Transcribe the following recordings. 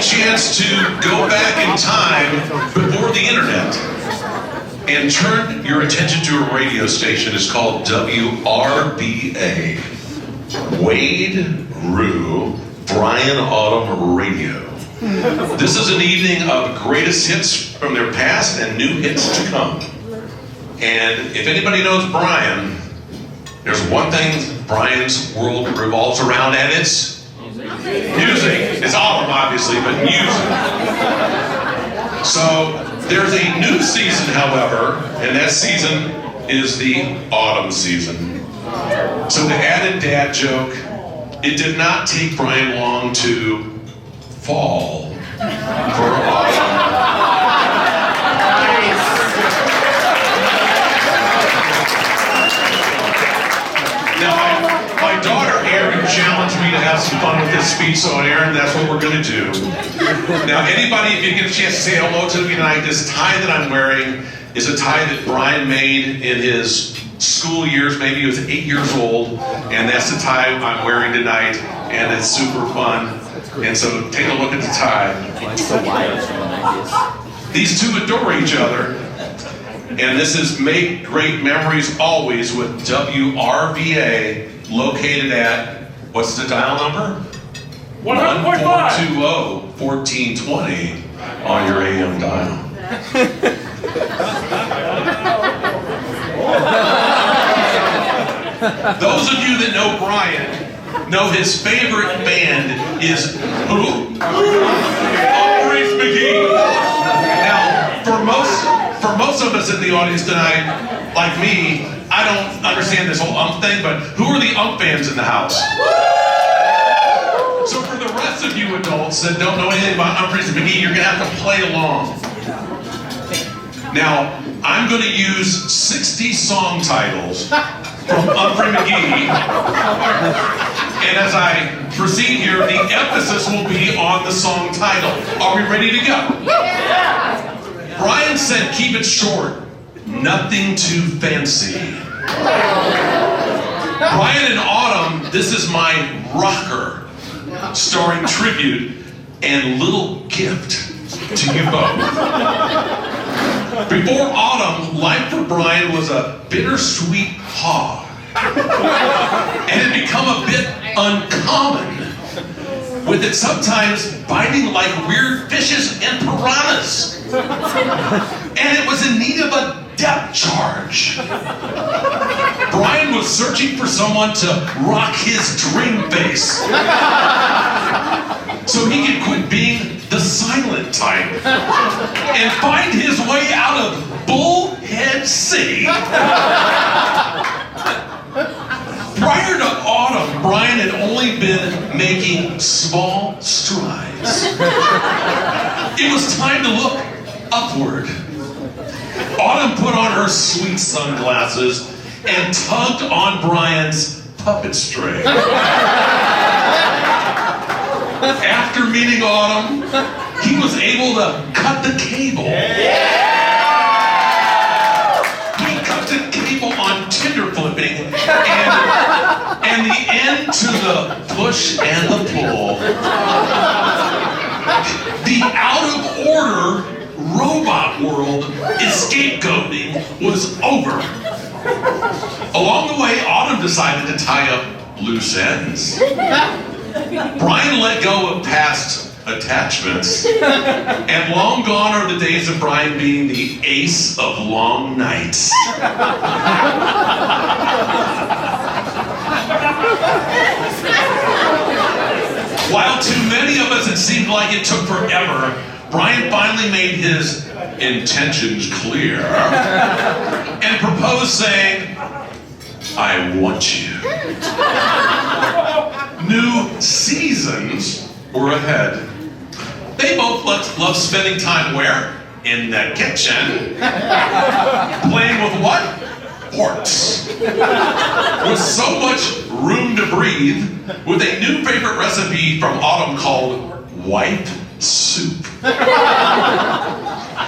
chance to go back in time before the internet and turn your attention to a radio station. It's called WRBA. Wade, Rue, Brian Autumn Radio. This is an evening of greatest hits from their past and new hits to come. And if anybody knows Brian, there's one thing Brian's world revolves around, and it's music. It's Autumn, obviously, but music. So there's a new season, however, and that season is the autumn season. So to add a dad joke, it did not take Brian long to fall for autumn. Now, my daughter Erin challenged me to have some fun with this speech, so Erin, that's what we're going to do. Now, anybody, if you get a chance to say hello to me tonight, this tie that I'm wearing is a tie that Brian made in his school years. Maybe he was 8 years old, and that's the tie I'm wearing tonight, and it's super fun. And so take a look at the tie. These two adore each other, and this is Make Great Memories Always with WRVA, located at, what's the dial number? 1420-1420 on your AM dial. Those of you that know Brian know his favorite band is who? Umph McGee. Now, for most of us in the audience tonight, like me, I don't understand this whole Umph thing, but who are the Umph fans in the house? So for the rest of you adults that don't know anything about Umph McGee, you're gonna have to play along. Now, I'm gonna use 60 song titles from Umph McGee, and as I proceed here, the emphasis will be on the song title. Are we ready to go? Yeah. Brian said keep it short, nothing too fancy. Brian and Autumn, this is my rocker, starring tribute and little gift to you both. Before Autumn, life for Brian was a bittersweet hog, and it become a bit uncommon, with it sometimes biting like weird fishes and piranhas. And it was in need of a depth charge. Brian was searching for someone to rock his dream face, so he could quit being the silent type and find his way out of Bullhead City. Prior to Autumn, Brian had only been making small strides. It was time to look upward. Autumn put on her sweet sunglasses and tugged on Brian's puppet string. After meeting Autumn, he was able to cut the cable. He cut the cable on Tinder flipping and the end to the push and the pull. The out of order robot world scapegoating was over. Along the way, Autumn decided to tie up loose ends. Brian let go of past attachments, and long gone are the days of Brian being the ace of long nights. While to many of us it seemed like it took forever, Brian finally made his intentions clear and proposed, saying, I want you. New seasons were ahead. They both loved spending time where? In the kitchen. Playing with what? Forks. With so much room to breathe, with a new favorite recipe from Autumn called white soup.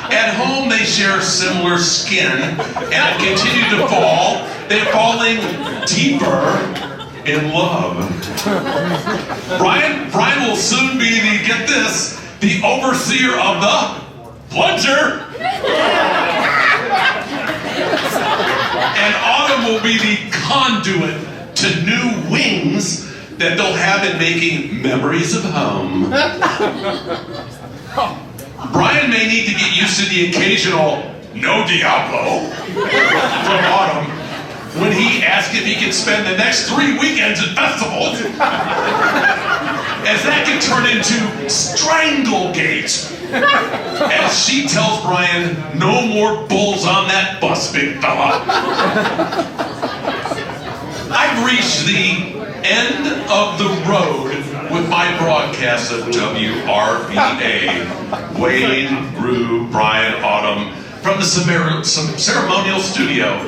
At home, they share similar skin and have continued to fall. They're falling deeper in love. Brian will soon be the, get this, the overseer of the plunger. And Autumn will be the conduit to new wings that they'll have in making memories of home. Brian may need to get used to the occasional "no Diablo" from Autumn when he asks if he can spend the next 3 weekends at festivals, as that can turn into Stranglegate, as she tells Brian, "No more bulls on that bus, big fella." I've reached the end of the road with my broadcast of WRBA. Wade, Rue, Brian, Autumn, from the ceremonial studio.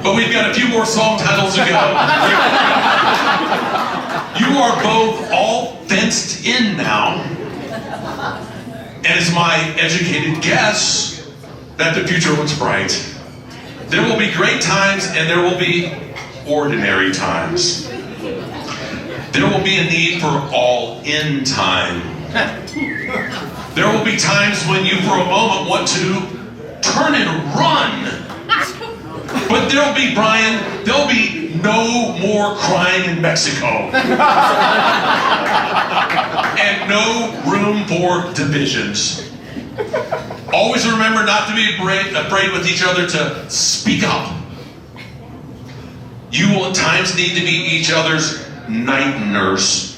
But we've got a few more song titles to go. You are both all fenced in now. And it's my educated guess that the future looks bright. There will be great times and there will be ordinary times. There will be a need for all-in time. There will be times when you, for a moment, want to turn and run. But there'll be, Brian, there'll be no more crying in Mexico. And no room for divisions. Always remember not to be afraid with each other to speak up. You will at times need to be each other's night nurse.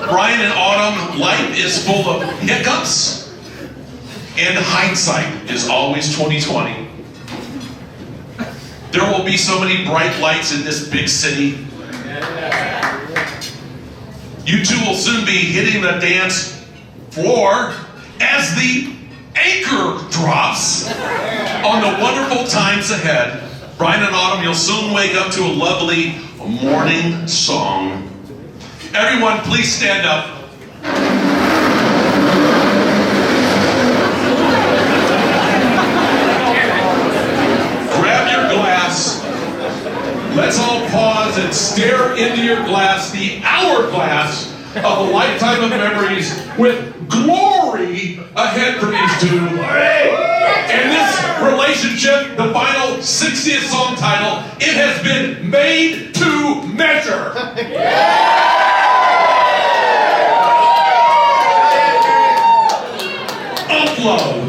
Brian and Autumn, life is full of hiccups, and hindsight is always 20/20. There will be so many bright lights in this big city. You two will soon be hitting the dance floor as the anchor drops on the wonderful times ahead. Brian and Autumn, you'll soon wake up to a lovely morning song. Everyone, please stand up. Grab your glass. Let's all pause and stare into your glass, the hourglass of a lifetime of memories with glory ahead for these two. And this relationship, the final 60th song title, it has been made to measure. Umph.